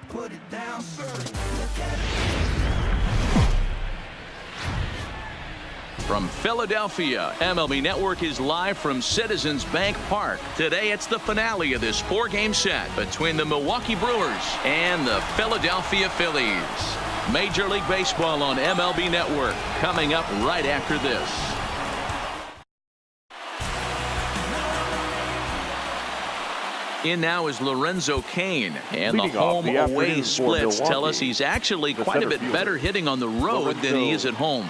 put it down, sir. From Philadelphia, MLB Network is live from Citizens Bank Park. Today it's the finale of this 4-game set between the Milwaukee Brewers and the Philadelphia Phillies. Major League Baseball on MLB Network coming up right after this. In now is Lorenzo Cain, and the home-away splits tell us he's actually quite a bit better hitting on the road than he is at home.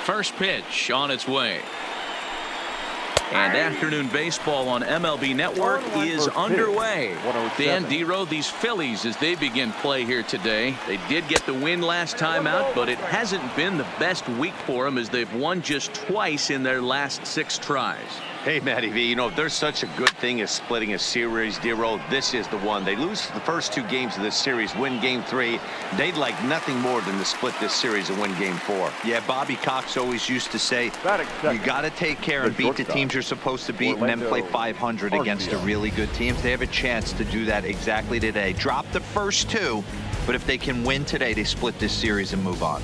First pitch on its way. And afternoon baseball on MLB Network is underway. Dan Dero, these Phillies, as they begin play here today, they did get the win last time out, but it hasn't been the best week for them as they've won just twice in their last 6 tries. Hey, Matty V, you know, if there's such a good thing as splitting a series, Dero, this is the one. They lose the first 2 games of this series, win game 3. They'd like nothing more than to split this series and win game 4. Yeah, Bobby Cox always used to say, you got to take care and beat the teams you're supposed to beat and then play 500 against the really good teams. They have a chance to do that exactly today. Drop the first 2, but if they can win today, they split this series and move on.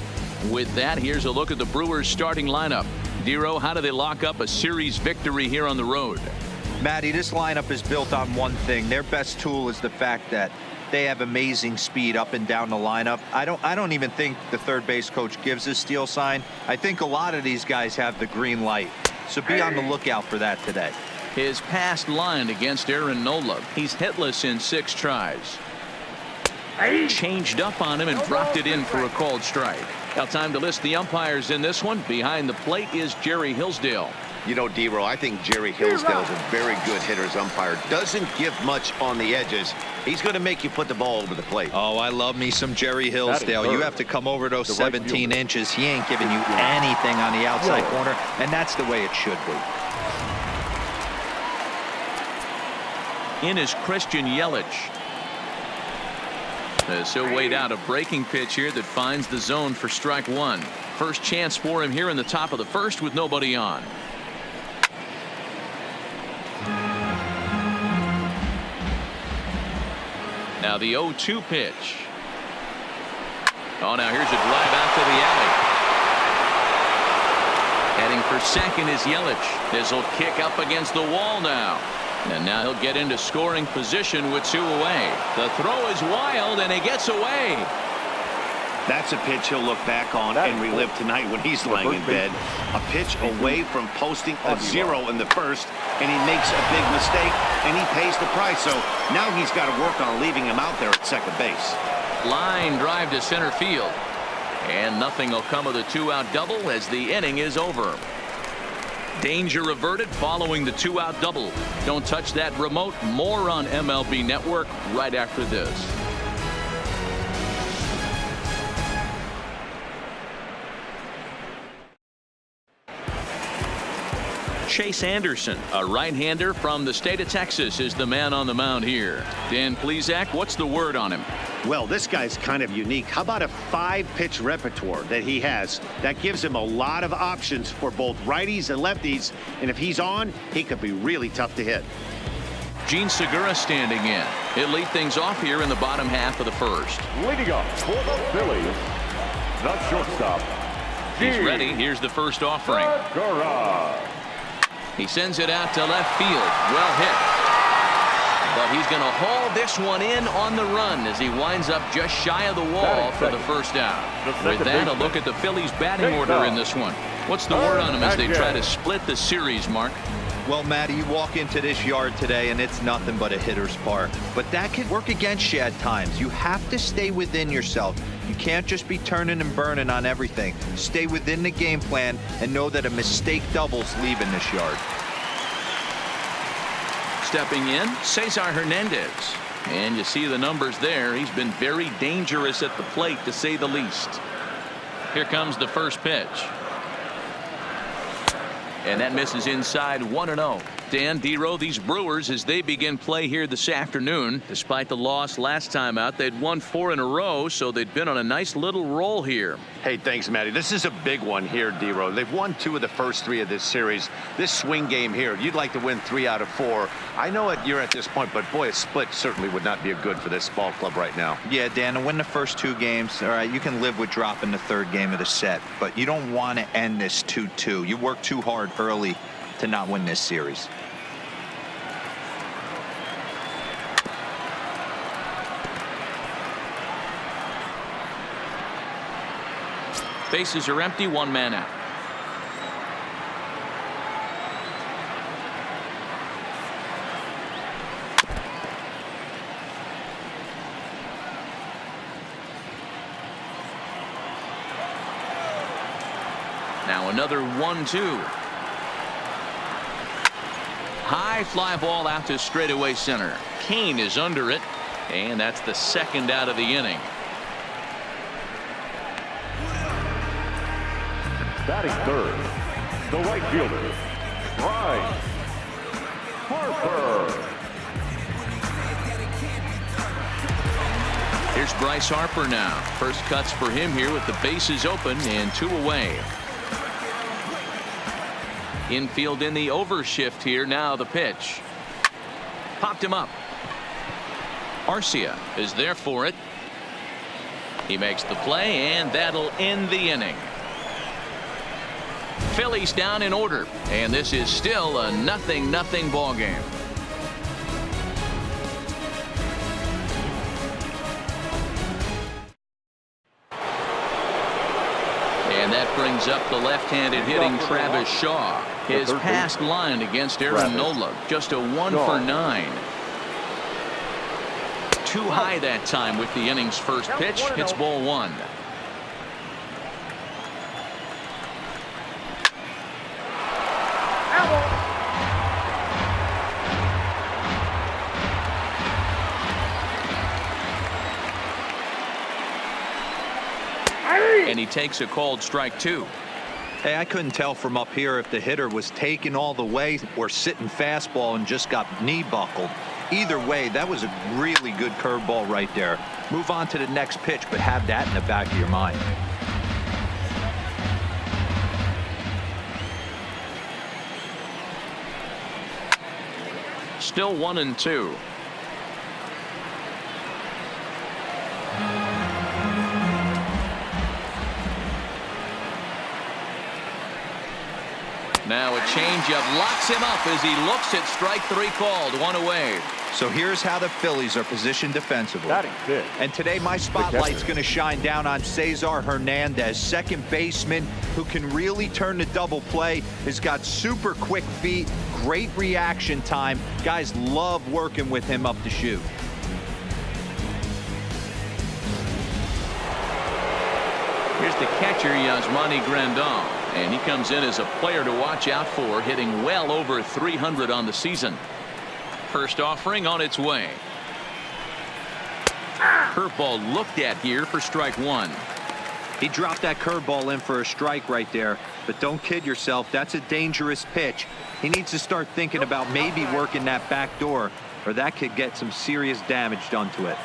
With that, here's a look at the Brewers starting lineup. Dero, how do they lock up a series victory here on the road? Matty, this lineup is built on one thing. Their best tool is the fact that they have amazing speed up and down the lineup. I don't even think the third base coach gives a steal sign. I think a lot of these guys have the green light. So be on the lookout for that today. His past line against Aaron Nola. He's hitless in 6 tries. Changed up on him and dropped it in for a called strike. Now time to list the umpires in this one. Behind the plate is Jerry Hillsdale. You know, Dero, I think Jerry Hillsdale is a very good hitter's umpire. Doesn't give much on the edges. He's going to make you put the ball over the plate. Oh, I love me some Jerry Hillsdale. You have to come over those 17 inches. He ain't giving you anything on the outside corner, and that's the way it should be. In is Christian Yelich. As he'll wait out a breaking pitch here that finds the zone for strike 1. First chance for him here in the top of the first with nobody on. Now the 0-2 pitch. Oh, now here's a drive out to the alley. Heading for second is Yelich. This will kick up against the wall now. And now he'll get into scoring position with 2 away. The throw is wild, and he gets away. That's a pitch he'll look back on and relive tonight when he's laying in bed. A pitch away from posting a 0 in the first, and he makes a big mistake, and he pays the price. So now he's got to work on leaving him out there at second base. Line drive to center field. And nothing will come of the 2-out double as the inning is over. Danger averted following the 2-out double. Don't touch that remote. More on MLB Network right after this. Chase Anderson, a right-hander from the state of Texas, is the man on the mound here. Dan Plesac, what's the word on him? Well, this guy's kind of unique. How about a 5-pitch repertoire that he has? That gives him a lot of options for both righties and lefties. And if he's on, he could be really tough to hit. Gene Segura standing in. He'll lead things off here in the bottom half of the first. Leading up for the Phillies, the shortstop. He's ready. Here's the first offering. Segura. He sends it out to left field. Well hit. But he's going to haul this one in on the run as he winds up just shy of the wall for the first out. With that, a look at the Phillies batting order in this one. What's the word on them as they try to split the series, Mark? Well, Matty, you walk into this yard today and it's nothing but a hitter's park. But that can work against you at times. You have to stay within yourself. You can't just be turning and burning on everything. Stay within the game plan and know that a mistake doubles leaving this yard. Stepping in, Cesar Hernandez. And you see the numbers there. He's been very dangerous at the plate, to say the least. Here comes the first pitch. And that misses inside 1-0. Dan, D-Row, these Brewers, as they begin play here this afternoon, despite the loss last time out, they'd won 4 in a row, so they'd been on a nice little roll here. Hey, thanks, Matty. This is a big one here, D-Row. They've won 2 of the first 3 of this series. This swing game here, you'd like to win 3 out of 4. I know you're at this point, but boy, a split certainly would not be a good for this ball club right now. Yeah, Dan, to win the first 2 games, all right, you can live with dropping the 3rd game of the set, but you don't want to end this 2-2. You work too hard early to not win this series. Bases are empty, 1 man out. Now another 1-2. High fly ball out to straightaway center. Kane is under it, and that's the 2nd out of the inning. Batting 3rd, the right fielder, Bryce Harper. Here's Bryce Harper now. First cuts for him here with the bases open and 2 away. Infield in the overshift here. Now the pitch. Popped him up. Arcia is there for it. He makes the play, and that'll end the inning. Phillies down in order, and this is still a 0-0 ball game. And that brings up the left-handed hitting Travis Shaw. His past line against Aaron Nola, just a 1 for 9. Too high that time with the inning's first pitch. Hits ball 1. And he takes a called strike 2. Hey, I couldn't tell from up here if the hitter was taking all the way or sitting fastball and just got knee buckled. Either way, that was a really good curveball right there. Move on to the next pitch, but have that in the back of your mind. Still 1-2. Now a changeup locks him up as he looks at strike 3 called. 1 away. So here's how the Phillies are positioned defensively. And today my spotlight's going to shine down on Cesar Hernandez, second baseman who can really turn the double play. Has got super quick feet, great reaction time. Guys love working with him up the chute. Here's the catcher, Yasmani Grandal, and he comes in as a player to watch out for, hitting well over 300 on the season. First offering on its way. Curveball looked at here for strike 1. He dropped that curveball in for a strike right there, but don't kid yourself, that's a dangerous pitch. He needs to start thinking about maybe working that back door, or that could get some serious damage done to it.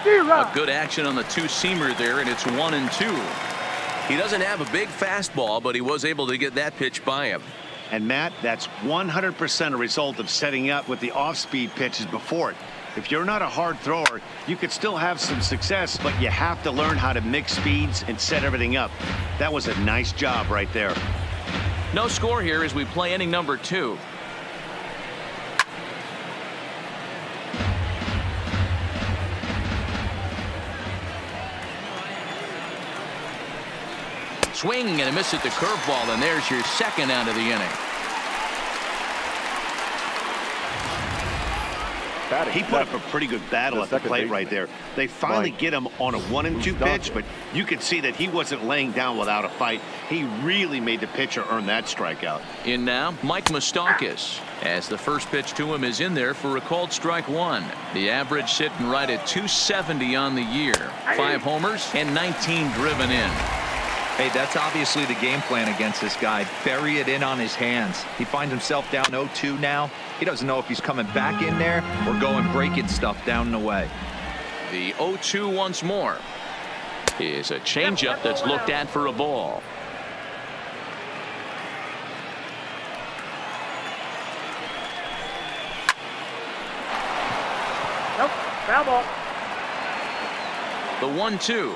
A good action on the 2-seamer there, and it's 1-2. He doesn't have a big fastball, but he was able to get that pitch by him. And Matt, that's 100% a result of setting up with the off-speed pitches before it. If you're not a hard thrower, you could still have some success, but you have to learn how to mix speeds and set everything up. That was a nice job right there. No score here as we play inning number 2. Swing and a miss at the curveball, and there's your 2nd out of the inning. He put up a pretty good battle at the plate right there. They finally get him on a 1-2 pitch, but you could see that he wasn't laying down without a fight. He really made the pitcher earn that strikeout. In now, Mike Moustakas, as the first pitch to him is in there for a called strike 1. The average sitting right at 270 on the year. 5 homers and 19 driven in. Hey, that's obviously the game plan against this guy. Bury it in on his hands. He finds himself down 0-2 now. He doesn't know if he's coming back in there or going breaking stuff down and away. The 0-2 once more is a changeup that's looked at for a ball. Nope, foul ball. The 1-2.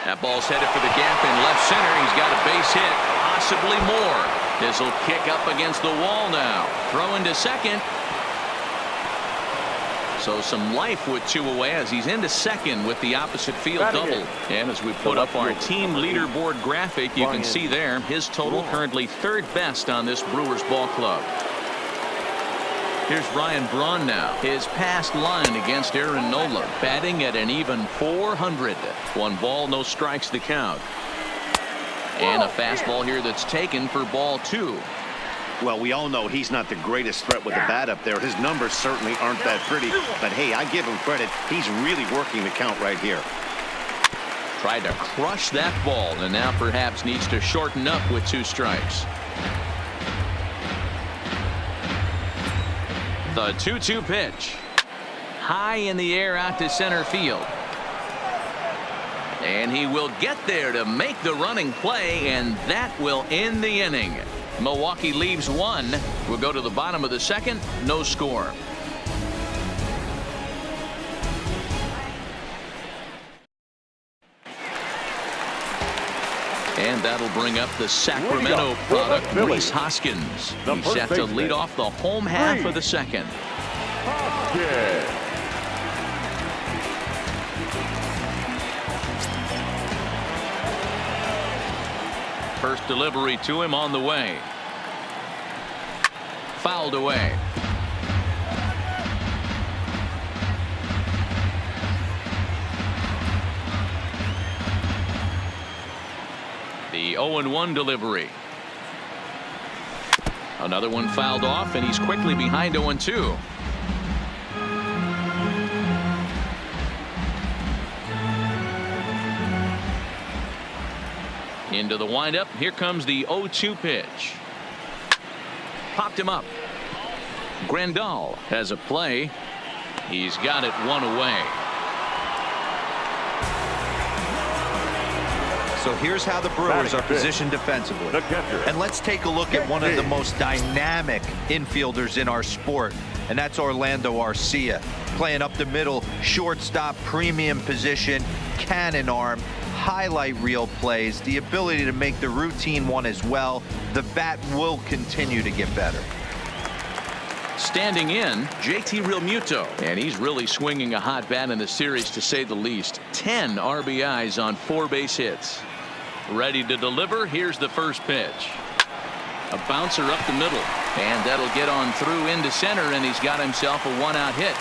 That ball's headed for the gap in left center. He's got a base hit, possibly more. This will kick up against the wall now. Throw into second. So some life with 2 away as he's into second with the opposite field double. And as we put up our team leaderboard graphic, you can see there his total currently 3rd best on this Brewers ball club. Here's Ryan Braun now. His past line against Aaron Nola, batting at an even 400. 1 ball, no strikes the count. And a fastball here that's taken for ball 2. Well, we all know he's not the greatest threat with the bat up there. His numbers certainly aren't that pretty. But, hey, I give him credit. He's really working the count right here. Tried to crush that ball and now perhaps needs to shorten up with 2 strikes. The 2-2 pitch. High in the air out to center field. And he will get there to make the running play, and that will end the inning. Milwaukee leaves 1. We'll go to the bottom of the 2nd. No score. And that'll bring up the Sacramento product, Rhys Hoskins. He's set to lead off the home half of the 2nd. First delivery to him on the way. Fouled away. The 0-1 delivery. Another one fouled off, and he's quickly behind 0-2. Into the windup. Here comes the 0-2 pitch. Popped him up. Grandal has a play. He's got it 1 away. So here's how the Brewers are positioned defensively. And let's take a look at one of the most dynamic infielders in our sport, and that's Orlando Arcia. Playing up the middle, shortstop, premium position, cannon arm, highlight reel plays, the ability to make the routine one as well. The bat will continue to get better. Standing in, JT Realmuto, and he's really swinging a hot bat in the series, to say the least. 10 RBIs on 4 base hits. Ready to deliver. Here's the first pitch. A bouncer up the middle, and that'll get on through into center, and he's got himself a 1-out hit.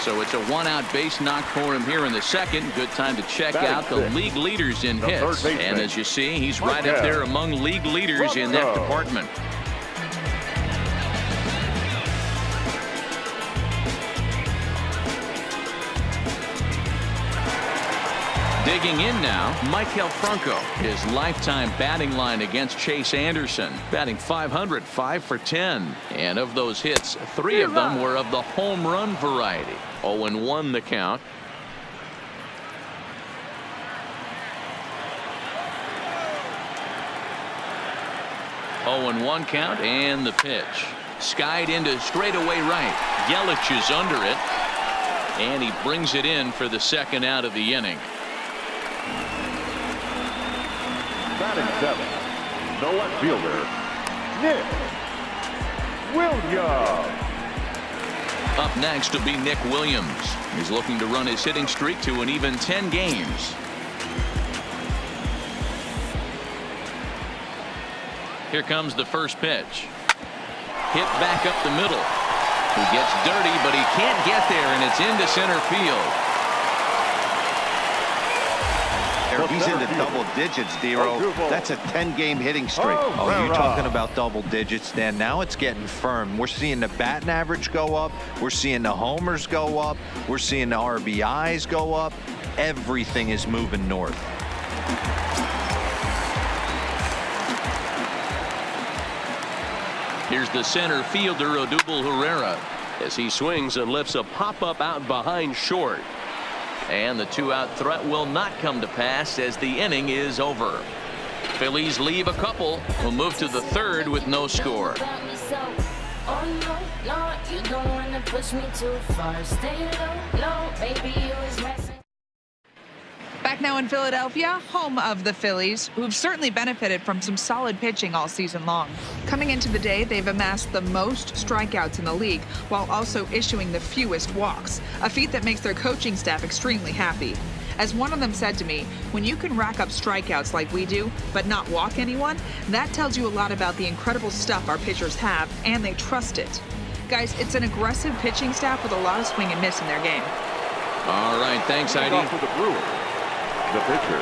So it's a 1-out base knock for him here in the 2nd. Good time to check out the league leaders in hits. And as you see, he's right up there among league leaders in that department. Digging in now, Maikel Franco. His lifetime batting line against Chase Anderson. Batting .500, 5 for 10. And of those hits, 3 of them were of the home run variety. 0-1 the count. (0-1) count, and the pitch. Skied into straightaway right. Yelich is under it. And he brings it in for the 2nd out of the inning. Batting 7, the left fielder, Nick Williams. Up next will be Nick Williams. He's looking to run his hitting streak to an even 10 games. Here comes the first pitch. Hit back up the middle. He gets dirty, but he can't get there, and it's into center field. He's into double digits, Dero. That's a 10-game hitting streak. Oh, you're talking about double digits, Dan. Now it's getting firm. We're seeing the batting average go up. We're seeing the homers go up. We're seeing the RBIs go up. everything is moving north. Here's the center fielder, Odubel Herrera, as he swings and lifts a pop-up out behind short. And the two-out threat will not come to pass as the inning is over. Phillies leave a couple. Will move to the third with no score. Back now in Philadelphia, home of the Phillies, who've certainly benefited from some solid pitching all season long. Coming into the day, they've amassed the most strikeouts in the league while also issuing the fewest walks, a feat that makes their coaching staff extremely happy. As one of them said to me, when you can rack up strikeouts like we do, but not walk anyone, that tells you a lot about the incredible stuff our pitchers have, and they trust it. Guys, it's an aggressive pitching staff with a lot of swing and miss in their game. All right, thanks, Heidi. For the Brewers, the pitcher.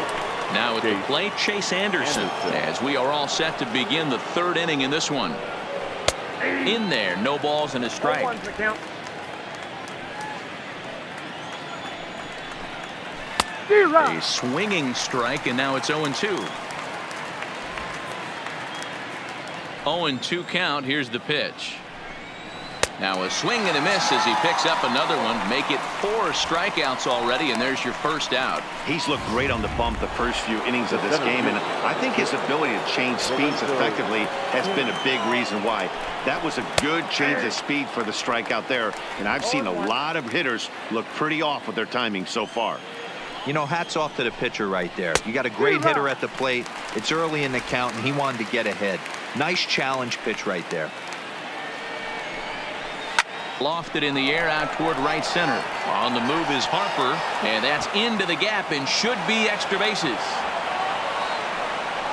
Now at the plate, Chase Anderson, as we are all set to begin the third inning in this one. In there, no balls and a strike. A swinging strike, and now it's 0-2. 0-2 count. Here's the pitch. Now a swing and a miss as he picks up another one. Make it 4 strikeouts already, and there's your first out. He's looked great on the bump the first few innings of this game, and I think his ability to change speeds effectively has been a big reason why. That was a good change of speed for the strikeout there, and I've seen a lot of hitters look pretty off with their timing so far. You know, hats off to the pitcher right there. You got a great hitter at the plate. It's early in the count, and he wanted to get ahead. Nice challenge pitch right there. Lofted in the air out toward right center. On the move is Harper, and that's into the gap and should be extra bases.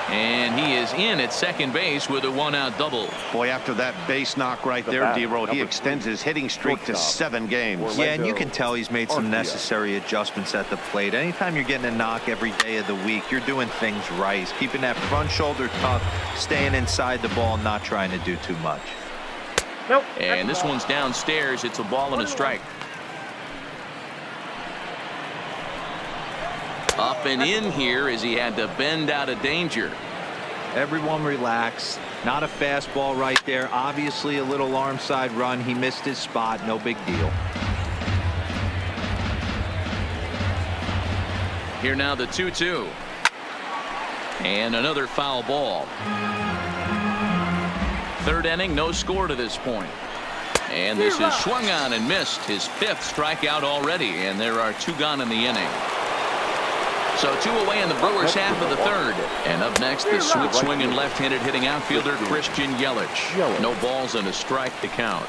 And he is in at second base with a 1-out double. Boy, after that base knock right there, D-Roll, he extends his hitting streak to 7 games. Yeah, and you can tell he's made some necessary adjustments at the plate. Anytime you're getting a knock every day of the week, you're doing things right. He's keeping that front shoulder tucked, staying inside the ball, not trying to do too much. Nope. And this one's downstairs. It's a ball and a strike. Up and in here as he had to bend out of danger. Everyone relax. Not a fastball right there. Obviously a little arm side run. He missed his spot. No big deal. Here now the 2-2. And another foul ball. Third inning, no score to this point. And this is swung on and missed. His 5th strikeout already, and there are 2 gone in the inning. So 2 away in the Brewers half of the third. And up next, the sweet swinging left-handed hitting outfielder Christian Yelich. No balls and a strike to count.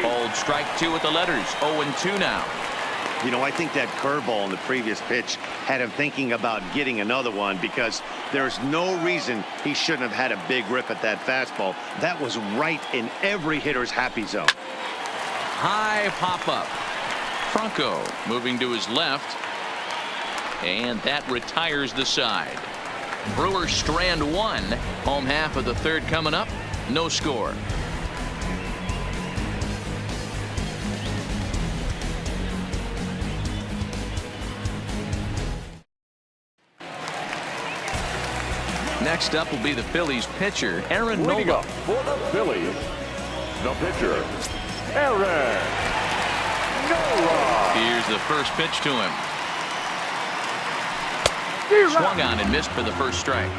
Hold strike 2 with the letters. 0-2 now. You know, I think that curveball in the previous pitch had him thinking about getting another one, because there's no reason he shouldn't have had a big rip at that fastball. That was right in every hitter's happy zone. High pop-up. Franco moving to his left, and that retires the side. Brewers strand 1. Home half of the third coming up. No score. Next up will be the Phillies pitcher, Aaron Nola. For the Phillies, the pitcher, Aaron Nola. Here's the first pitch to him. Swung on and missed for the first strike.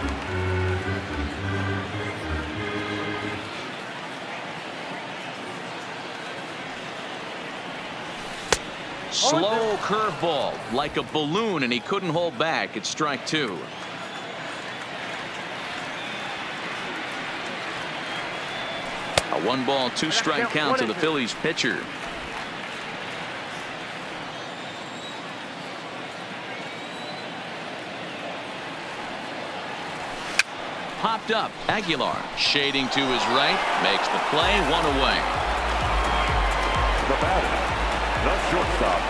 Slow curveball, like a balloon, and he couldn't hold back. It's strike 2. A 1-ball, 2-strike count to the Phillies pitcher. Popped up. Aguilar shading to his right, makes the play. 1 away. The batter, the shortstop,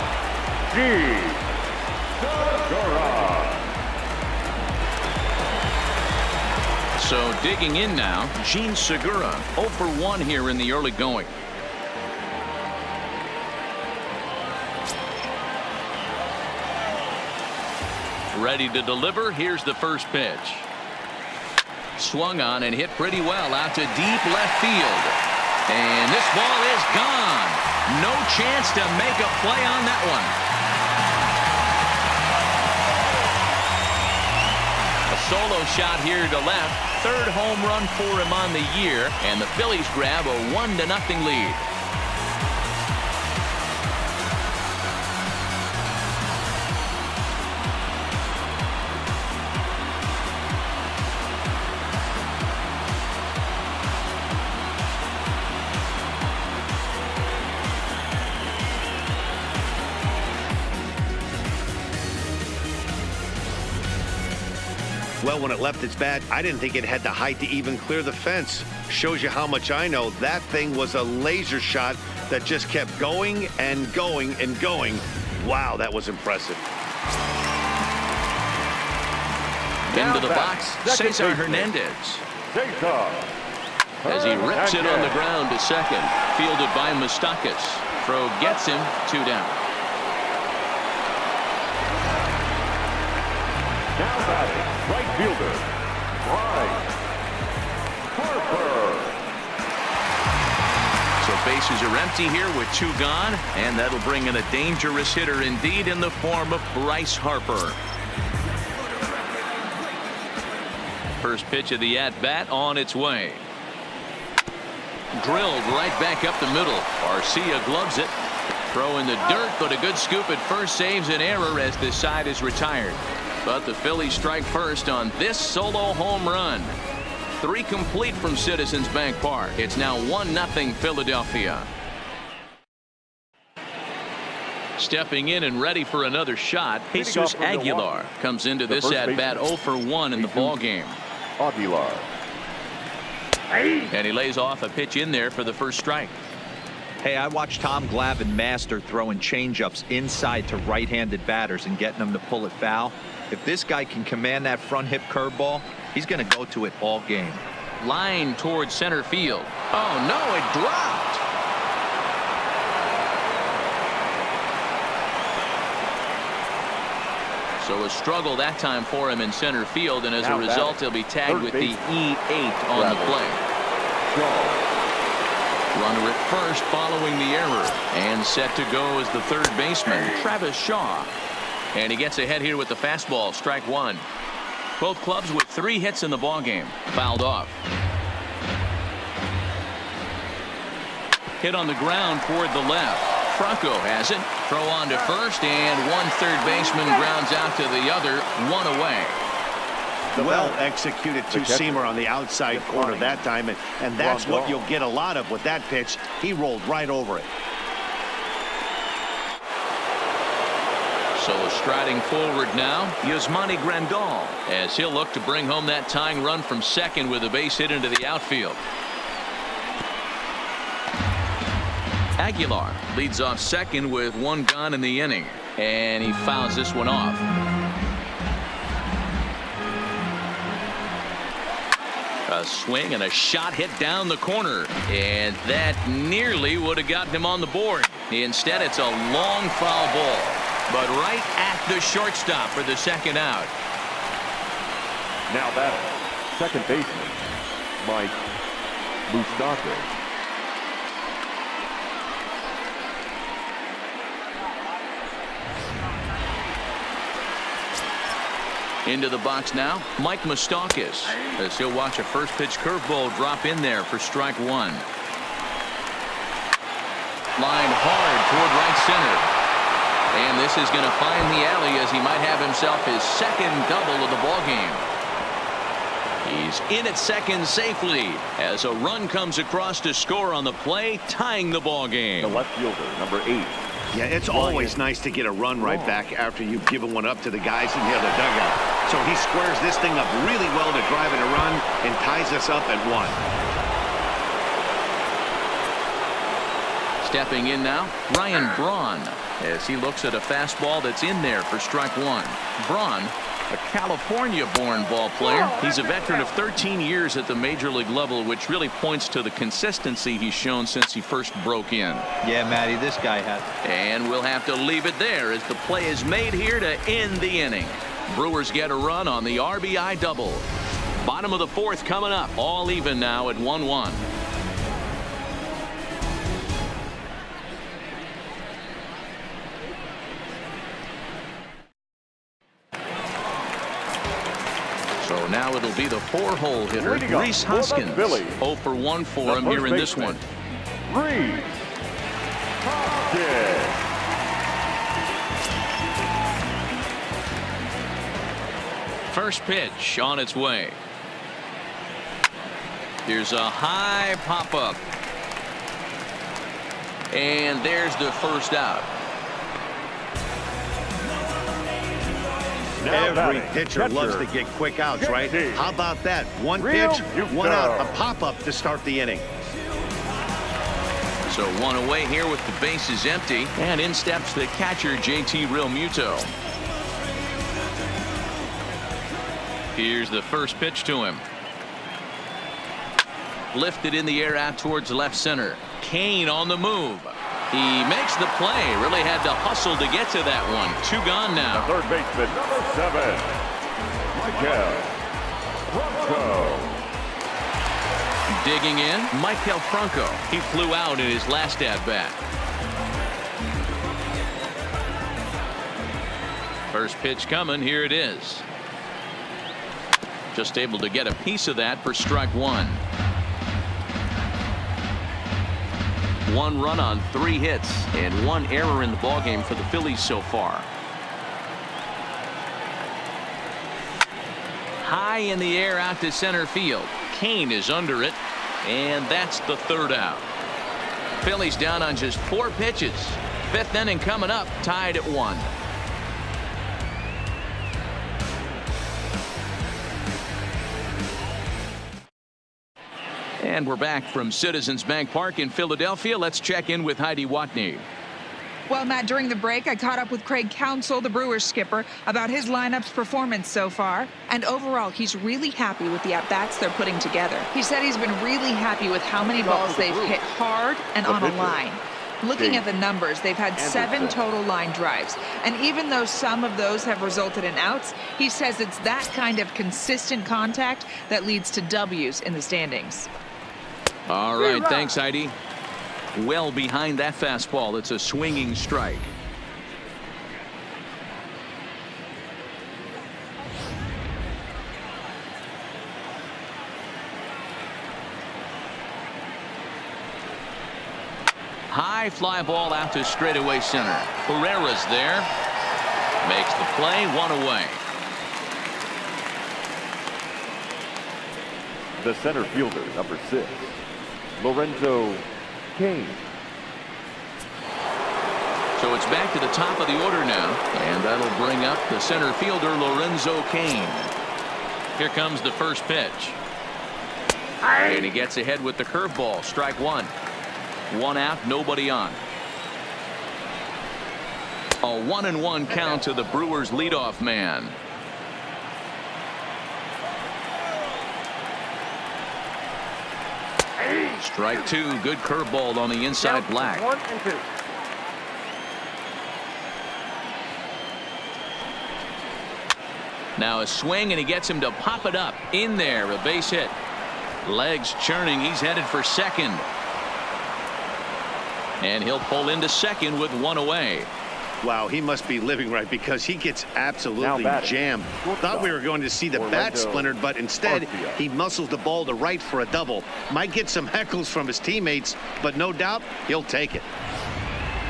Segura. So digging in now, Gene Segura, 0 for 1 here in the early going. Ready to deliver. Here's the first pitch. Swung on and hit pretty well out to deep left field. And this ball is gone. No chance to make a play on that one. A solo shot here to left. Third home run for him on the year. And the Phillies grab a 1-0 lead. Well, when it left its bat, I didn't think it had the height to even clear the fence. Shows you how much I know. That thing was a laser shot that just kept going and going and going. Wow, that was impressive. Into the box, Cesar Hernandez. As he rips it on the ground to second. Fielded by Moustakas. Throw gets him, 2 down. Now batting, right fielder, Bryce Harper. So bases are empty here with 2 gone, and that'll bring in a dangerous hitter indeed in the form of Bryce Harper. First pitch of the at-bat on its way. Drilled right back up the middle. Garcia gloves it. Throw in the dirt, but a good scoop at first saves an error as this side is retired. But the Phillies strike first on this solo home run. 3 complete from Citizens Bank Park. It's now 1-0 Philadelphia. Stepping in and ready for another shot, Jesus Aguilar comes into this at-bat 0 for 1 in the ballgame. Aguilar. And he lays off a pitch in there for the first strike. Hey, I watched Tom Glavine master throwing changeups inside to right-handed batters and getting them to pull it foul. If this guy can command that front hip curveball, he's going to go to it all game. Line towards center field. Oh, no, it dropped. So a struggle that time for him in center field, and as a result, he'll be tagged with the E8 on the play. Runner at first following the error, and set to go as the third baseman, Travis Shaw. And he gets ahead here with the fastball, strike 1. Both clubs with 3 hits in the ballgame. Fouled off. Hit on the ground toward the left. Franco has it. Throw on to first, and one third baseman grounds out to the other, 1 away. Well executed two-seamer on the outside corner that time, and that's what you'll get a lot of with that pitch. He rolled right over it. So striding forward now, Yasmani Grandal, as he'll look to bring home that tying run from second with a base hit into the outfield. Aguilar leads off second with 1 gone in the inning, and he fouls this one off. A swing and a shot hit down the corner, and that nearly would have gotten him on the board. Instead, it's a long foul ball, but right at the shortstop for the second out. Now batting, second baseman, Mike Moustakas. Into the box now, Mike Moustakas, as he'll watch a first pitch curveball drop in there for strike 1. Line hard toward right center. And this is going to find the alley as he might have himself his second double of the ballgame. He's in at second safely as a run comes across to score on the play, tying the ballgame. The left fielder, number 8. Yeah, it's always nice to get a run right back after you've given one up to the guys in the other dugout. So he squares this thing up really well to drive in a run and ties us up at 1. Stepping in now, Ryan Braun, as he looks at a fastball that's in there for strike 1. Braun, a California-born ball player. He's a veteran of 13 years at the major league level, which really points to the consistency he's shown since he first broke in. Yeah, Matty, this guy has. And we'll have to leave it there as the play is made here to end the inning. Brewers get a run on the RBI double. Bottom of the fourth coming up. All even now at 1-1. So now it'll be the 4-hole hitter, Rhys Hoskins. 0 for 1 for him here in this one. Rhys Hoskins. First pitch on its way. Here's a high pop-up. And there's the first out. Every pitcher loves to get quick outs, right? How about that? One pitch, one out, a pop-up to start the inning. So one away here with the bases empty. And in steps the catcher, JT Realmuto. Here's the first pitch to him. Lifted in the air out towards left center. Kane on the move. He makes the play. Really had to hustle to get to that one. 2 gone now. The third baseman, number 7, Maikel Franco. Digging in, Maikel Franco. He flew out in his last at-bat. First pitch coming. Here it is. Just able to get a piece of that for strike 1. 1 run on 3 hits and 1 error in the ballgame for the Phillies so far. High in the air out to center field. Kane is under it, and that's the 3rd out. Phillies down on just 4 pitches. 5th inning coming up, tied at 1. And we're back from Citizens Bank Park in Philadelphia. Let's check in with Heidi Watney. Well, Matt, during the break, I caught up with Craig Counsell, the Brewers skipper, about his lineup's performance so far. And overall, he's really happy with the at-bats they're putting together. He said he's been really happy with how many balls they've hit hard and on a line. Looking at the numbers, they've had 7 total line drives. And even though some of those have resulted in outs, he says it's that kind of consistent contact that leads to W's in the standings. All right, thanks, Heidi. Well behind that fastball. It's a swinging strike. High fly ball out to straightaway center. Herrera's there. Makes the play. 1 away. The center fielder, number 6, Lorenzo Cain. So it's back to the top of the order now, and that'll bring up the center fielder, Lorenzo Cain. Here comes the first pitch. And he gets ahead with the curveball. Strike 1. 1 out, nobody on. A 1-1 count to the Brewers leadoff man. Strike 2. Good curveball on the inside black. 1 and 2. Now a swing, and he gets him to pop it up in there. A base hit. Legs churning. He's headed for second. And he'll pull into second with 1 away. Wow, he must be living right because he gets absolutely jammed. Thought we were going to see the bat splintered, but instead he muscles the ball to right for a double. Might get some heckles from his teammates, but no doubt he'll take it.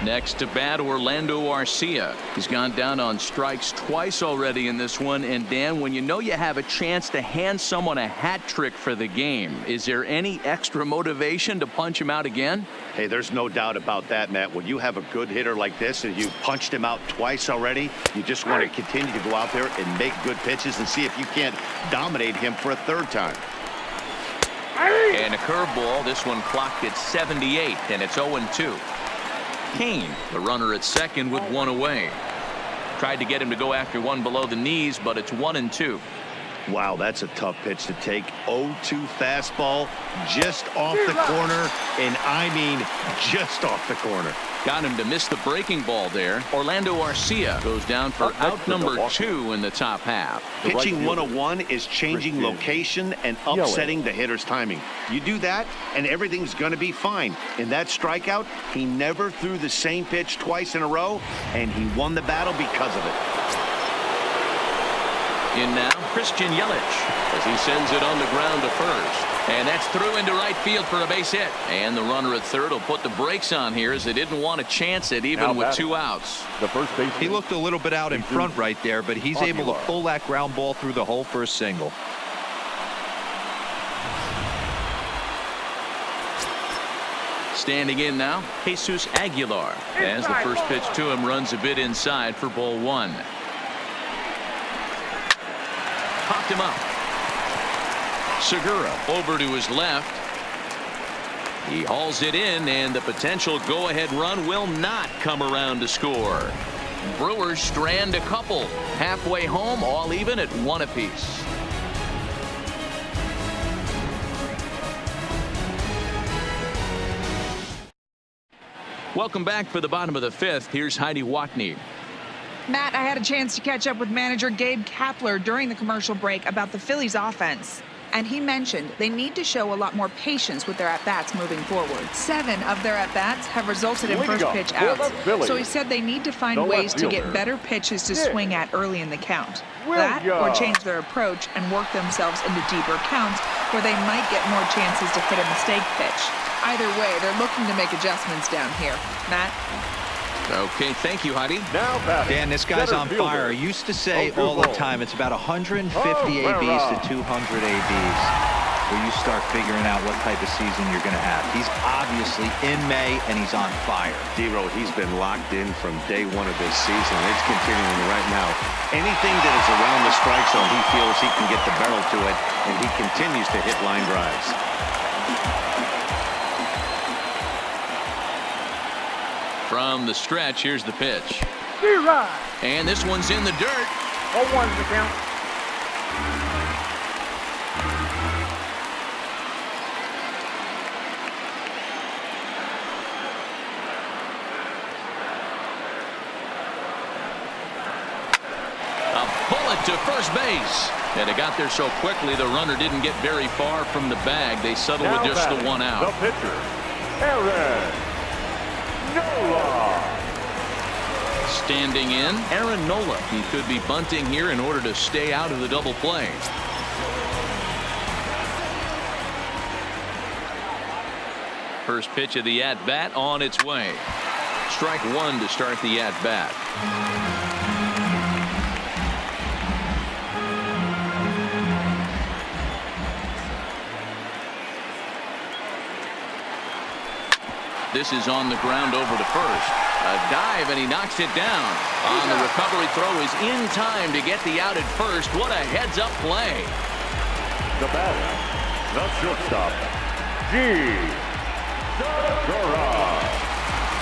Next to bat, Orlando Arcia. He's gone down on strikes twice already in this one. And Dan, when you know you have a chance to hand someone a hat trick for the game, is there any extra motivation to punch him out again? Hey, there's no doubt about that, Matt. When you have a good hitter like this and you punched him out twice already, you just want to continue to go out there and make good pitches and see if you can't dominate him for a 3rd time. And a curveball. This one clocked at 78, and it's 0-2. Cain, the runner at second with 1 away. Tried to get him to go after one below the knees, but it's 1-2. Wow, that's a tough pitch to take. 0-2 fastball just off the corner, and I mean just off the corner. Got him to miss the breaking ball there. Orlando Arcia goes down for out number 2 in the top half. Pitching 101 is changing location and upsetting the hitter's timing. You do that, and everything's going to be fine. In that strikeout, he never threw the same pitch twice in a row, and he won the battle because of it. In now, Christian Yelich as he sends it on the ground to first. And that's through into right field for a base hit. And the runner at third will put the brakes on here as they didn't want to chance it even with 2 outs. The first base. He looked a little bit out in front right there, but he's able to pull that ground ball through the hole for a single. Standing in now, Jesus Aguilar as the first pitch to him runs a bit inside for ball 1. Popped him up. Segura over to his left. He hauls it in, and the potential go-ahead run will not come around to score. Brewers strand a couple. Halfway home, all even at 1 apiece. Welcome back for the bottom of the 5th. Here's Heidi Watney. Matt, I had a chance to catch up with manager Gabe Kapler during the commercial break about the Phillies offense. And he mentioned they need to show a lot more patience with their at-bats moving forward. 7 of their at-bats have resulted in first pitch outs. So he said they need to find ways to get better pitches to swing at early in the count. That or change their approach and work themselves into deeper counts where they might get more chances to hit a mistake pitch. Either way, they're looking to make adjustments down here. Matt? Okay, thank you, Heidi. Now Dan, this guy's on fire. I used to say all the time it's about 150 ABs to 200 ABs where you start figuring out what type of season you're going to have. He's obviously in May, and he's on fire. D-Row, he's been locked in from day 1 of this season. It's continuing right now. Anything that is around the strike zone, he feels he can get the barrel to it, and he continues to hit line drives. From the stretch, here's the pitch. And this one's in the dirt. 0-1's the count. A bullet to first base. And it got there so quickly the runner didn't get very far from the bag. They settled with just the 1 out. The pitcher, Aaron Nola. Standing in, Aaron Nola. He could be bunting here in order to stay out of the double play. First pitch of the at-bat on its way. Strike 1 to start the at-bat. This is on the ground over to first. A dive, and he knocks it down. On the recovery throw is in time to get the out at first. What a heads-up play. The batter, the shortstop, Segura.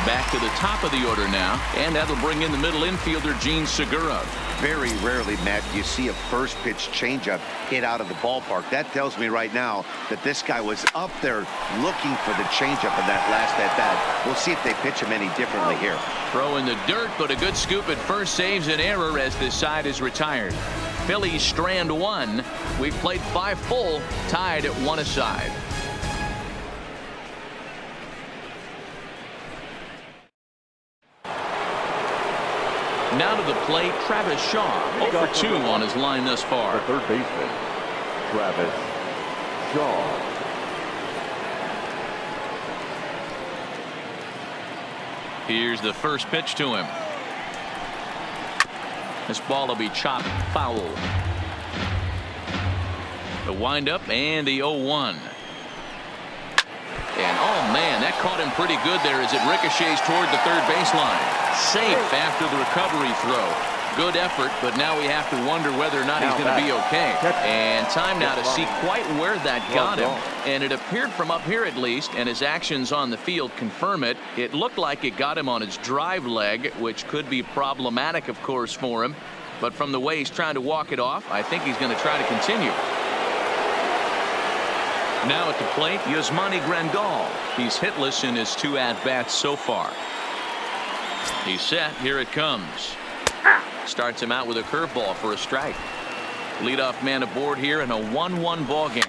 Back to the top of the order now, and that'll bring in the middle infielder, Gene Segura. Very rarely, Matt, you see a first pitch changeup hit out of the ballpark. That tells me right now that this guy was up there looking for the changeup in that last at-bat. We'll see if they pitch him any differently here. Throw in the dirt, but a good scoop at first saves an error as this side is retired. Phillies strand 1. We've played 5 full, tied at 1 aside. Now to the plate, Travis Shaw. 0 for 2 on his line thus far. The third baseman, Travis Shaw. Here's the first pitch to him. This ball will be chopped foul. The windup and the 0-1. And oh man, that caught him pretty good there as it ricochets toward the third baseline. Safe after the recovery throw. Good effort, but now we have to wonder whether or not he's going to be okay. And time now to see quite where that got him. And it appeared from up here at least, and his actions on the field confirm it. It looked like it got him on his drive leg, which could be problematic, of course, for him. But from the way he's trying to walk it off, I think he's going to try to continue. Now at the plate, Yasmani Grandal. He's hitless in his 2 at-bats so far. He's set. Here it comes. Starts him out with a curveball for a strike. Leadoff man aboard here in a 1-1 ball game.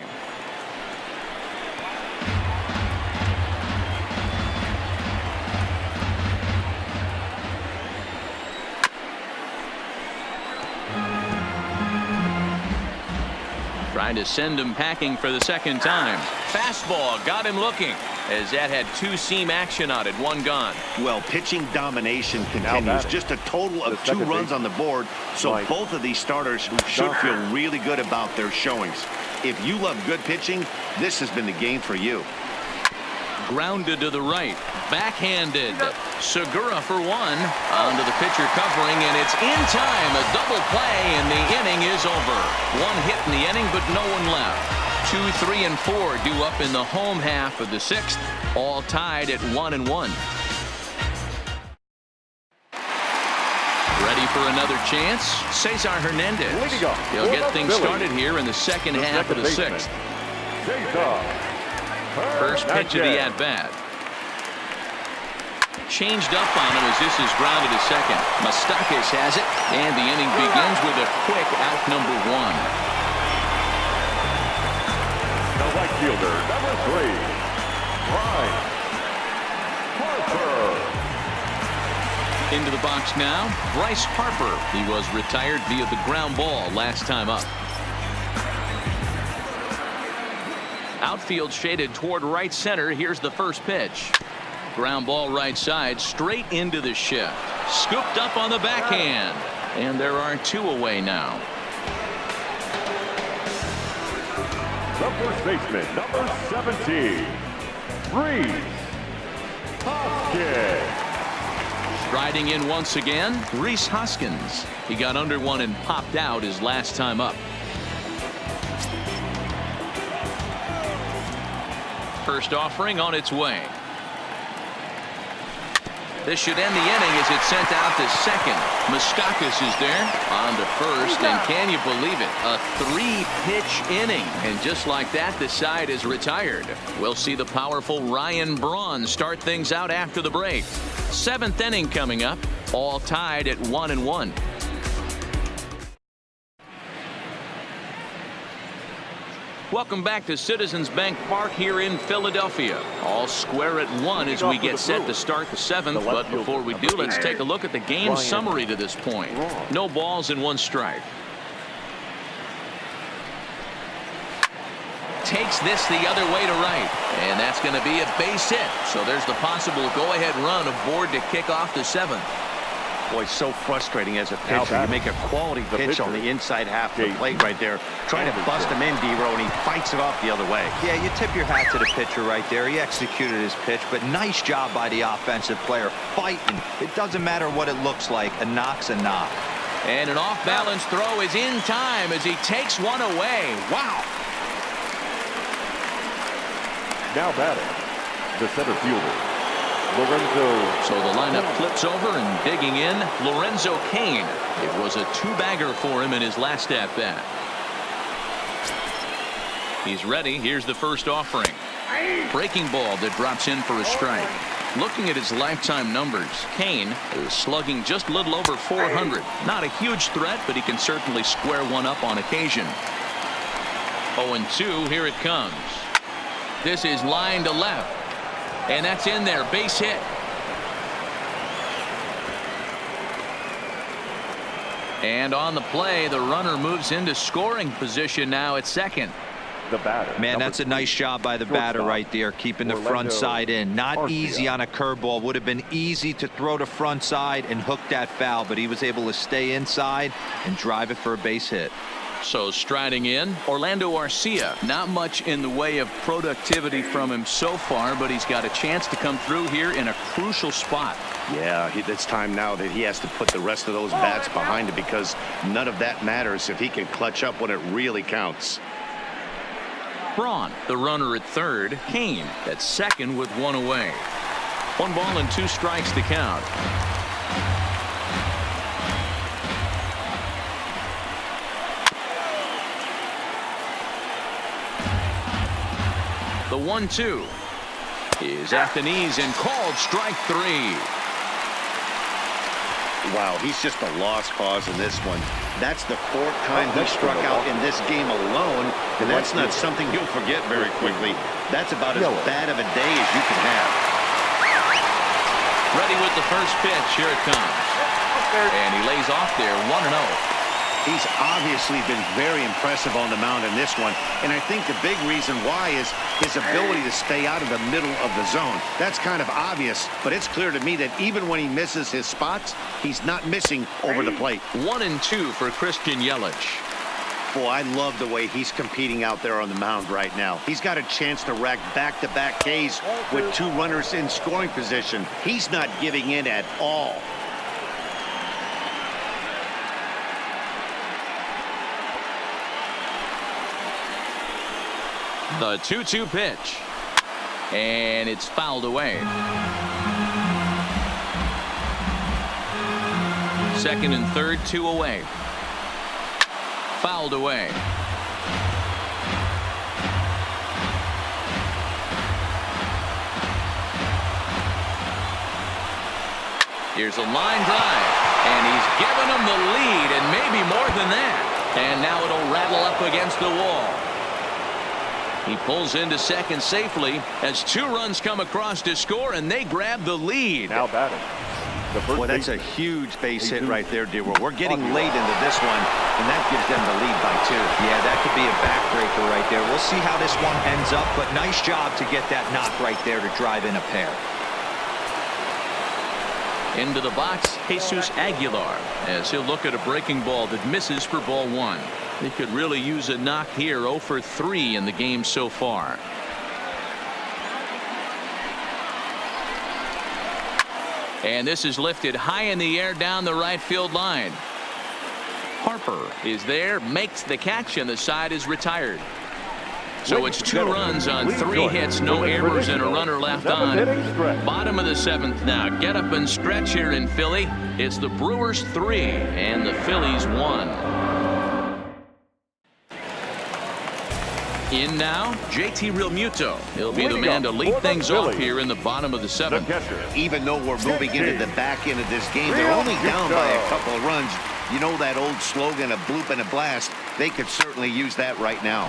Trying to send him packing for the second time. Fastball got him looking, as that had 2-seam action on it. 1 gone. Well, pitching domination continues. Just a total of 2 runs on the board. So both of these starters should feel really good about their showings. If you love good pitching, this has been the game for you. Grounded to the right. Backhanded. Segura for 1. Onto the pitcher covering, and it's in time. A double play, and the inning is over. 1 hit in the inning, but no one left. 2, 3, and 4 due up in the home half of the 6th. All tied at 1-1. Ready for another chance? Cesar Hernandez. He'll get things started here in the second half of the 6th. First pitch of the at-bat. Changed up on him as this is grounded to second. Moustakas has it, and the inning begins with a quick out number 1. The right fielder, number 3, Bryce Harper. Into the box now, Bryce Harper. He was retired via the ground ball last time up. Outfield shaded toward right center. Here's the first pitch. Ground ball right side, straight into the shift. Scooped up on the backhand. And there are 2 away now. The first baseman, number 17, Rhys Hoskins. Striding in once again, Rhys Hoskins. He got under 1 and popped out his last time up. First offering on its way. This should end the inning as it's sent out to second. Moustakas is there on to first, and can you believe it? A 3-pitch inning, and just like that, the side is retired. We'll see the powerful Ryan Braun start things out after the break. 7th inning coming up, all tied at 1-1. Welcome back to Citizens Bank Park here in Philadelphia. All square at 1 as we get set to start the 7th. But before we do, let's take a look at the game summary to this point. No balls and 1 strike. Takes this the other way to right. And that's going to be a base hit. So there's the possible go-ahead run aboard to kick off the 7th. Boy, so frustrating as a pitcher. You make a quality pitch on the inside half of the plate right there. Trying to bust him in, D-Row, and he fights it off the other way. Yeah, you tip your hat to the pitcher right there. He executed his pitch, but nice job by the offensive player. Fighting. It doesn't matter what it looks like. A knock's a knock. And an off-balance throw is in time as he takes 1 away. Wow. Now batting, the center fielder, Lorenzo. So the lineup flips over, and digging in, Lorenzo Cain. It was a 2-bagger for him in his last at-bat. He's ready. Here's the first offering. Breaking ball that drops in for a strike. Looking at his lifetime numbers, Cain is slugging just a little over 400. Not a huge threat, but he can certainly square one up on occasion. 0-2, here it comes. This is line to left. And that's in there. Base hit. And on the play, the runner moves into scoring position now at second. The batter. Man, that's a nice job by the batter right there, keeping the front side in. Not easy on a curveball. Would have been easy to throw the front side and hook that foul, but he was able to stay inside and drive it for a base hit. So striding in, Orlando Arcia. Not much in the way of productivity from him so far, but he's got a chance to come through here in a crucial spot. Yeah, it's time now that he has to put the rest of those bats behind him, because none of that matters if he can clutch up when it really counts. Braun, the runner at third. Cain at second with 1 away. 1 ball and 2 strikes to count. The 1-2 is at the knees and called strike 3. Wow, he's just a lost cause in this one. That's the 4th time he struck out in this game alone, and that's not something you'll forget very quickly. That's about as bad of a day as you can have. Ready with the first pitch. Here it comes. And he lays off there, 1-0. He's obviously been very impressive on the mound in this one, and I think the big reason why is his ability to stay out of the middle of the zone. That's kind of obvious, but it's clear to me that even when he misses his spots, he's not missing over the plate. 1-2 for Christian Yelich. Boy, I love the way he's competing out there on the mound right now. He's got a chance to rack back-to-back Ks with 2 runners in scoring position. He's not giving in at all. The 2-2 pitch. And it's fouled away. Second and third, 2 away. Fouled away. Here's a line drive. And he's given him the lead, and maybe more than that. And now it'll rattle up against the wall. He pulls into second safely as 2 runs come across to score, and they grab the lead. Now batting. Boy, that's a huge base hit right there, D. We're getting late into this one, and that gives them the lead by 2. Yeah, that could be a backbreaker right there. We'll see how this one ends up, but nice job to get that knock right there to drive in a pair. Into the box, Jesus Aguilar, as he'll look at a breaking ball that misses for ball 1. He could really use a knock here. 0 for 3 in the game so far. And this is lifted high in the air down the right field line. Harper is there, makes the catch, and the side is retired. So it's 2 runs on 3 hits, no errors, and a runner left on. Bottom of the 7th now. Get up and stretch here in Philly. It's the Brewers 3 and the Phillies 1. In now, JT Realmuto. He'll be the man to lead things off here in the bottom of the 7th. Even though we're moving into the back end of this game, they're only down by a couple of runs. You know that old slogan, a bloop and a blast. They could certainly use that right now.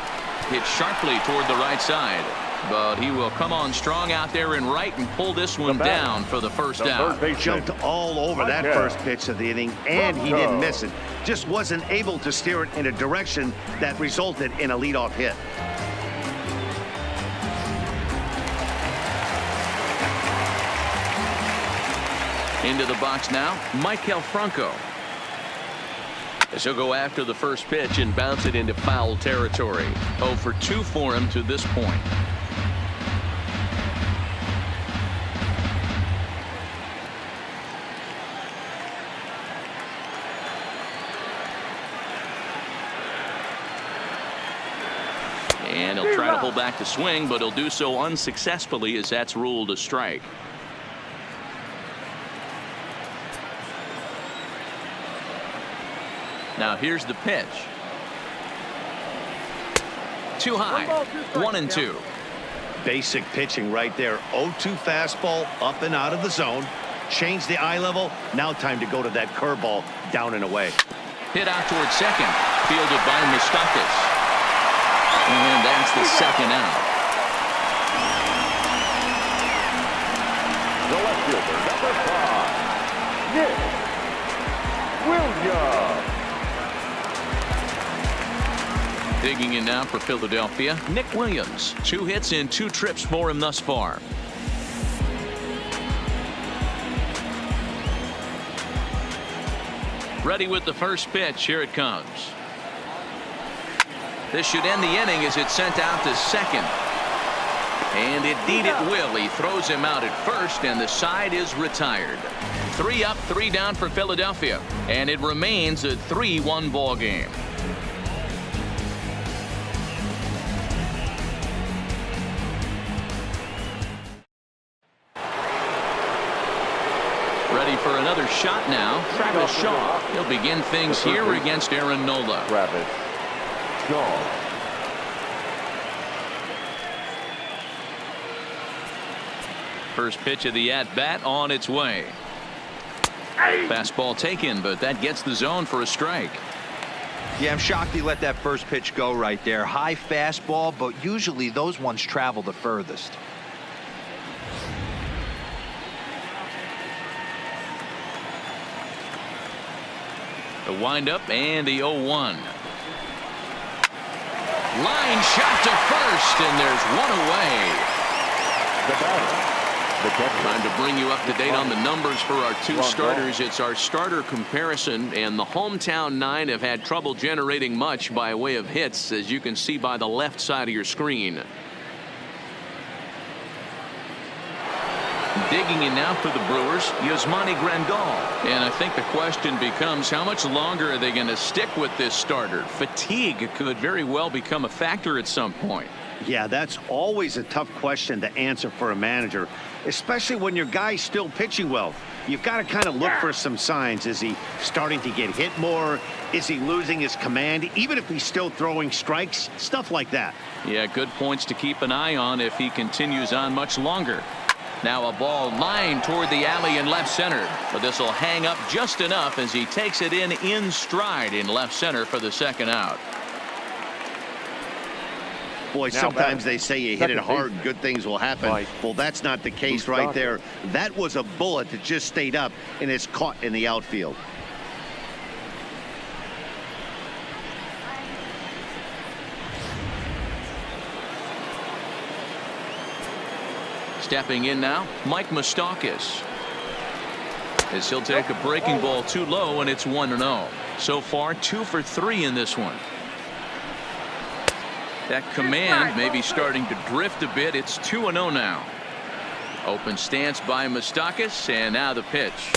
Hit sharply toward the right side, but he will come on strong out there in right and pull this one down for the first out. Jumped all over that first pitch of the inning, and he didn't miss it. Just wasn't able to steer it in a direction that resulted in a leadoff hit. Into the box now, Michael Franco. As he'll go after the first pitch and bounce it into foul territory. 0 for 2 for him to this point. And he'll try to pull back the swing, but he'll do so unsuccessfully as that's ruled a strike. Now here's the pitch. Too high. 1-2. Basic pitching right there. 0-2 fastball up and out of the zone. Change the eye level. Now time to go to that curveball down and away. Hit out towards second. Fielded by Moustakas. And that's the second out. The left fielder, number 5, Nick Williams. Digging in now for Philadelphia, Nick Williams. 2 hits in 2 trips for him thus far. Ready with the first pitch. Here it comes. This should end the inning as it's sent out to second. And indeed it will. He throws him out at first, and the side is retired. 3 up, 3 down for Philadelphia. And it remains a 3-1 ball game. Ready for another shot now. Travis Shaw. He'll begin things here against Aaron Nola. Travis Shaw. First pitch of the at-bat on its way. Fastball taken, but that gets the zone for a strike. Yeah, I'm shocked he let that first pitch go right there. High fastball, but usually those ones travel the furthest. The windup and the 0-1. Line shot to first, and there's one away. The batter. Time to bring you up to date on the numbers for our two starters. It's our starter comparison, and the hometown nine have had trouble generating much by way of hits, as you can see by the left side of your screen. Digging in now for the Brewers, Yasmani Grandal. And I think the question becomes, how much longer are they going to stick with this starter? Fatigue could very well become a factor at some point. Yeah, that's always a tough question to answer for a manager, especially when your guy's still pitching well. You've got to kind of look for some signs. Is he starting to get hit more? Is he losing his command, even if he's still throwing strikes? Stuff like that. Yeah, good points to keep an eye on if he continues on much longer. Now a ball lined toward the alley in left center, but this will hang up just enough as he takes it in stride in left center for the second out. Boy, sometimes they say you hit it hard, good things will happen. Well, that's not the case right there. That was a bullet that just stayed up and is caught in the outfield. Stepping in now, Mike Moustakas. As he'll take a breaking ball too low, and it's 1-0. So far, 2 for 3 in this one. That command may be starting to drift a bit. It's 2-0 now. Open stance by Moustakas, and now the pitch.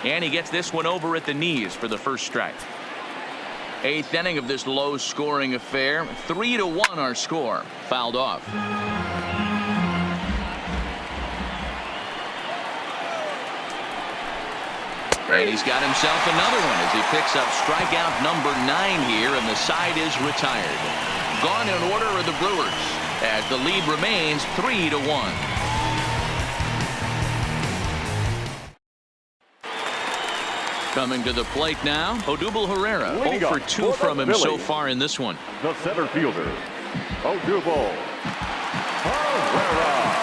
And he gets this one over at the knees for the first strike. 8th inning of this low-scoring affair. 3-1 our score. Fouled off. And he's got himself another one as he picks up strikeout number 9 here, and the side is retired. Gone in order are the Brewers as the lead remains 3-1. Coming to the plate now, Odubel Herrera. 0 for 2 from him so far in this one. The center fielder, Odubel Herrera.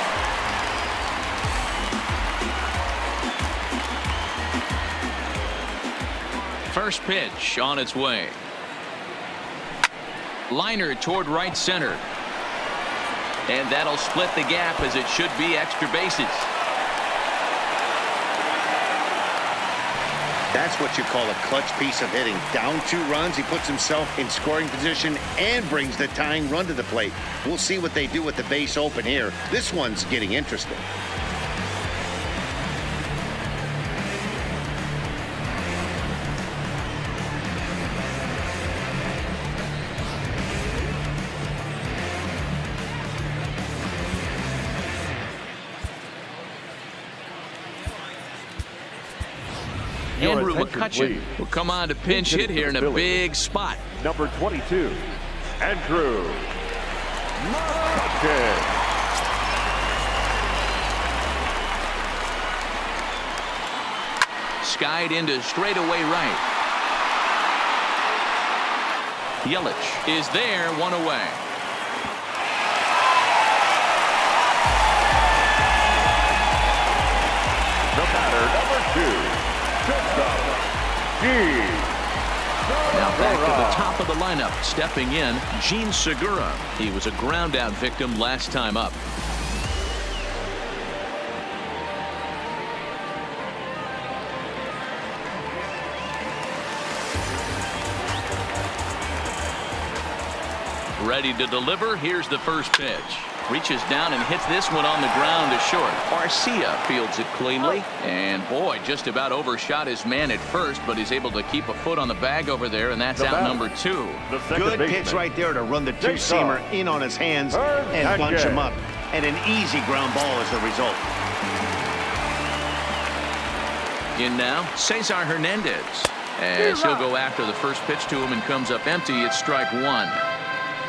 First pitch on its way. Liner toward right center. And that'll split the gap, as it should be extra bases. That's what you call a clutch piece of hitting. Down 2 runs, he puts himself in scoring position and brings the tying run to the plate. We'll see what they do with the base open here. This one's getting interesting. Andrew McCutcheon will come on to pinch hit here in a big spot. Number 22, Andrew McCutcheon. Skied into straightaway right. Yelich is there, 1 away. The batter, number 2. Now back to the top of the lineup, stepping in, Gene Segura. He was a ground out victim last time up. Ready to deliver. Here's the first pitch. Reaches down and hits this one on the ground to short. Arcia fields it cleanly. And boy, just about overshot his man at first, but he's able to keep a foot on the bag over there, and that's out number 2. Good pitch right there to run the 2-seamer in on his hands and bunch him up. And an easy ground ball as the result. In now, Cesar Hernandez. As he'll go after the first pitch to him and comes up empty, it's strike 1.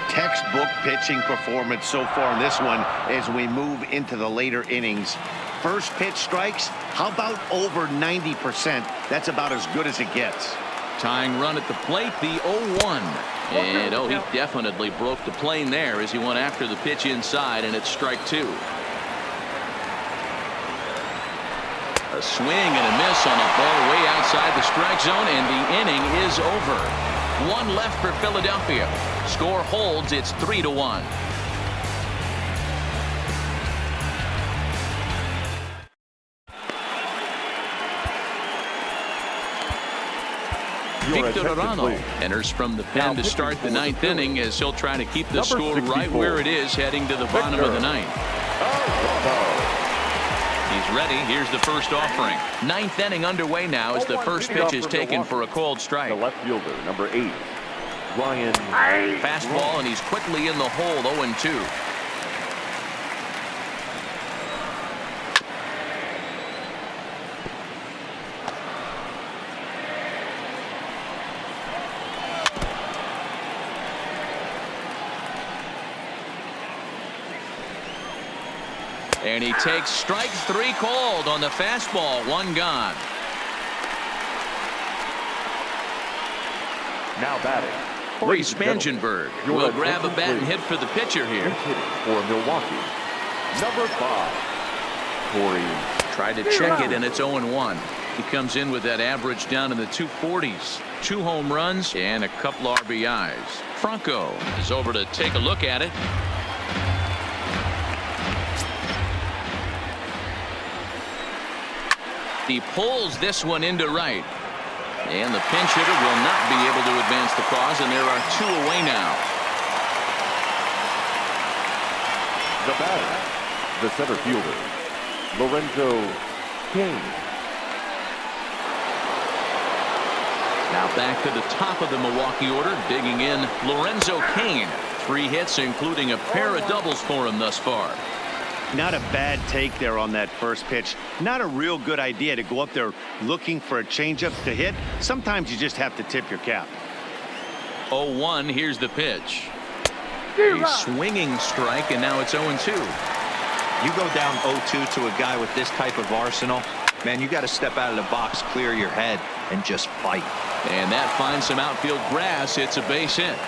Textbook pitching performance so far in this one as we move into the later innings. First pitch strikes, how about over 90%? That's about as good as it gets. Tying run at the plate, the 0-1. And he definitely broke the plane there as he went after the pitch inside, and it's strike two. A swing and a miss on a ball way outside the strike zone, and the inning is over. One left for Philadelphia. Score holds. It's 3-1. Victorano enters from the pen to start the ninth inning as he'll try to keep the score right where it is heading to the bottom of the ninth. He's ready. Here's the first offering. Ninth inning underway now as the first pitch is taken for a called strike. The left fielder, number 8, Ryan. Fastball, and he's quickly in the hole, 0-2. And he takes strike three called on the fastball. One gone. Now batting, Corey Spangenberg will grab a bat and hit for the pitcher here. For Milwaukee, number 5, Corey. Tried to check it, and it's 0-1. He comes in with that average down in the 240s. 2 home runs and a couple RBIs. Franco is over to take a look at it. He pulls this one into right. And the pinch hitter will not be able to advance the cause, and there are 2 away now. The batter, the center fielder, Lorenzo Cain. Now back to the top of the Milwaukee order, digging in Lorenzo Cain. 3 hits, including a pair of doubles for him thus far. Not a bad take there on that first pitch. Not a real good idea to go up there looking for a changeup to hit. Sometimes you just have to tip your cap. 0-1. Here's the pitch. A swinging strike, and now it's 0-2. You go down 0-2 to a guy with this type of arsenal, man, you got to step out of the box, clear your head, and just fight. And that finds some outfield grass. It's a base hit.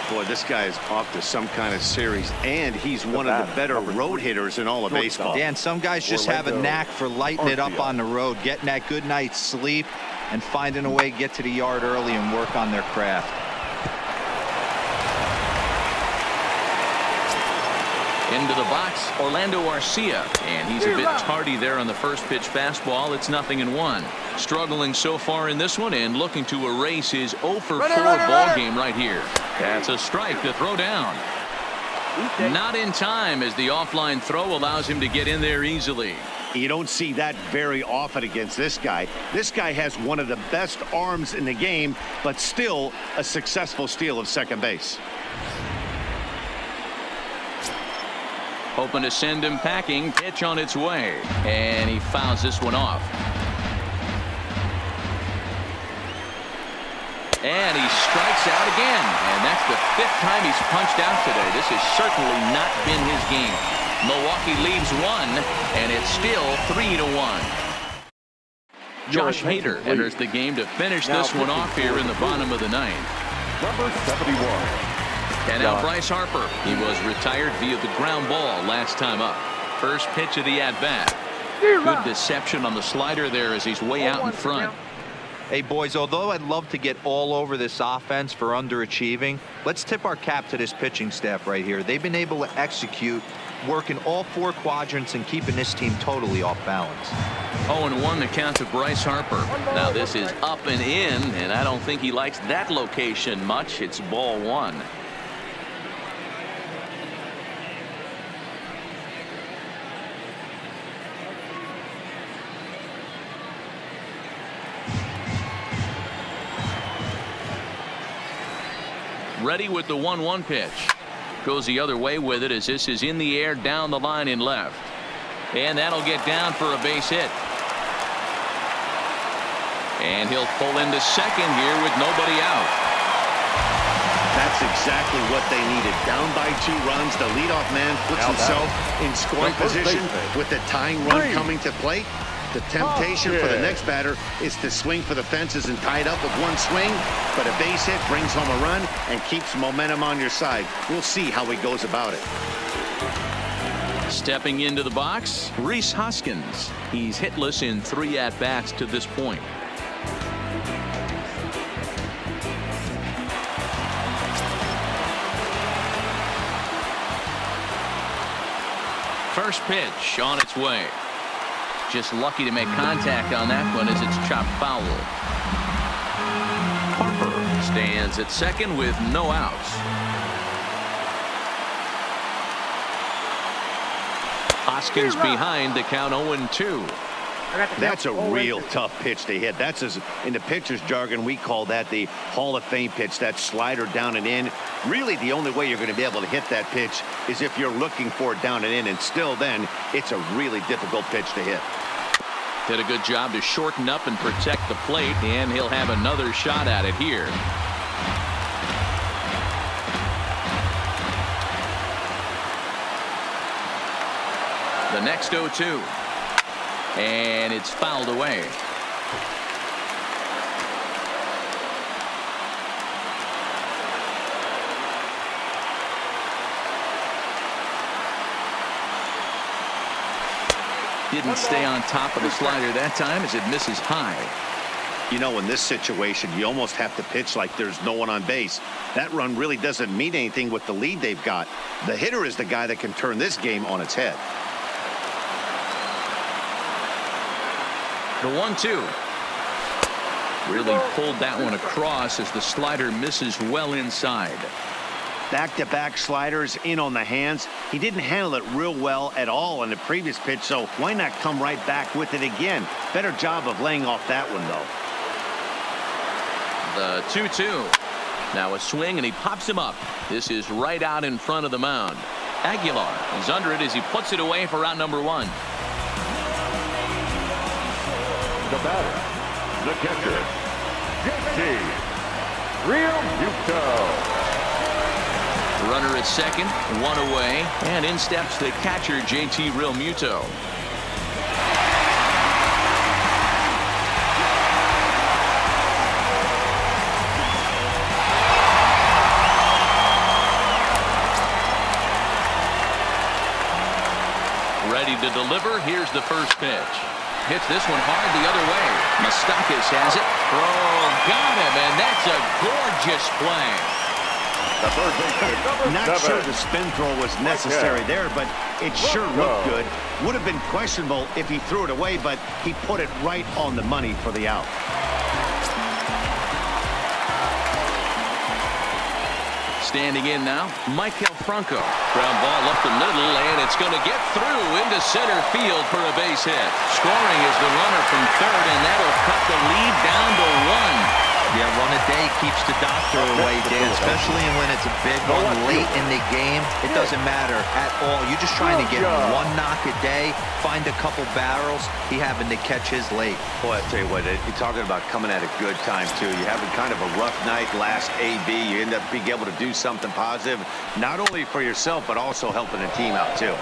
Boy, this guy is off to some kind of series, and he's one of the better road hitters in all of baseball. Dan, some guys just have a knack for lighting it up on the road, getting that good night's sleep, and finding a way to get to the yard early and work on their craft. Into the box, Orlando Arcia, and he's a bit tardy there on the first pitch fastball. It's 0-1. Struggling so far in this one and looking to erase his 0-for-4 ball game right here. That's a strike to throw down. Not in time as the offline throw allows him to get in there easily. You don't see that very often against this guy. This guy has one of the best arms in the game, but still a successful steal of second base. Hoping to send him packing. Pitch on its way. And he fouls this one off. And he strikes out again. And that's the 5th time he's punched out today. This has certainly not been his game. Milwaukee leaves 1, and it's still 3-1. Josh Hader enters the game to finish this one off here in the bottom of the ninth. Number 71. And now Bryce Harper. He was retired via the ground ball last time up. First pitch of the at-bat. Good deception on the slider there as he's way out in front. Hey, boys, although I'd love to get all over this offense for underachieving, let's tip our cap to this pitching staff right here. They've been able to execute, working all 4 quadrants and keeping this team totally off balance. 0-1 the count to Bryce Harper. Now this is up and in, and I don't think he likes that location much. It's ball 1. Ready with the 1-1 pitch. Goes the other way with it as this is in the air down the line in left. And that'll get down for a base hit. And he'll pull into second here with nobody out. That's That's exactly what they needed. Down by 2 runs, the leadoff man puts himself in scoring position with the tying run coming to plate. The temptation for the next batter is to swing for the fences and tie it up with 1 swing, but a base hit brings home a run and keeps momentum on your side. We'll see how he goes about it. Stepping into the box, Rhys Hoskins. He's hitless in 3 at-bats to this point. First pitch on its way. Just lucky to make contact on that one as it's chopped foul. Harper stands at second with no outs. Hoskins behind the count 0-2. That's a real tough pitch to hit. That's, as in the pitcher's jargon, we call that the Hall of Fame pitch. That slider down and in. Really, the only way you're going to be able to hit that pitch is if you're looking for it down and in, and still then, it's a really difficult pitch to hit. Did a good job to shorten up and protect the plate, and he'll have another shot at it here. The next 0-2. And it's fouled away. Didn't stay on top of the slider that time as it misses high. You know, in this situation, you almost have to pitch like there's no one on base. That run really doesn't mean anything with the lead they've got. The hitter is the guy that can turn this game on its head. The 1-2. Really pulled that one across as the slider misses well inside. Back-to-back sliders in on the hands. He didn't handle it real well at all in the previous pitch, so why not come right back with it again? Better job of laying off that one, though. The 2-2. Now a swing, and he pops him up. This is right out in front of the mound. Aguilar is under it as he puts it away for out number 1. The batter, the catcher, JT Realmuto. Runner at second, 1 away, and in steps the catcher, JT Realmuto. Ready to deliver. Here's the first pitch. Hits this one hard the other way. Moustakas has it. Oh, got him, and that's a gorgeous play. The third baseman, Not sure the spin throw was necessary there, but it sure looked good. Would have been questionable if he threw it away, but he put it right on the money for the out. Standing in now, Maikel Franco. Ground ball up the middle, and it's going to get through into center field for a base hit. Scoring is the runner from third, and that'll cut the lead down to 1. Yeah, one a day keeps the doctor away, Dan, especially when it's a big one late in the game. It doesn't matter at all. You're just trying to get 1 knock a day, find a couple barrels. He happened to catch his late. Boy, I tell you what, you're talking about coming at a good time, too. You're having kind of a rough night last AB. You end up being able to do something positive, not only for yourself, but also helping the team out, too.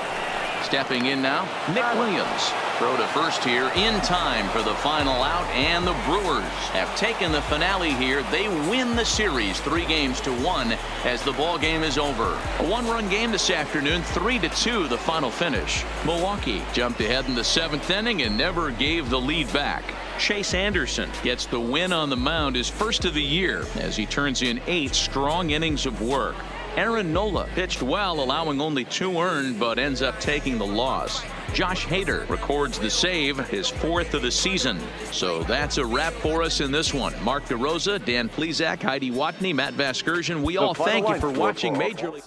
Stepping in now, Nick Williams. Throw to first here in time for the final out, and the Brewers have taken the finale here. They win the series 3-1 as the ball game is over. A 1-run game this afternoon, 3-2 the final finish. Milwaukee jumped ahead in the 7th inning and never gave the lead back. Chase Anderson gets the win on the mound, his first of the year, as he turns in 8 strong innings of work. Aaron Nola pitched well, allowing only 2 earned, but ends up taking the loss. Josh Hader records the save, his 4th of the season. So that's a wrap for us in this one. Mark DeRosa, Dan Plesac, Heidi Watney, Matt Vasgersian, we all thank you for watching Major League.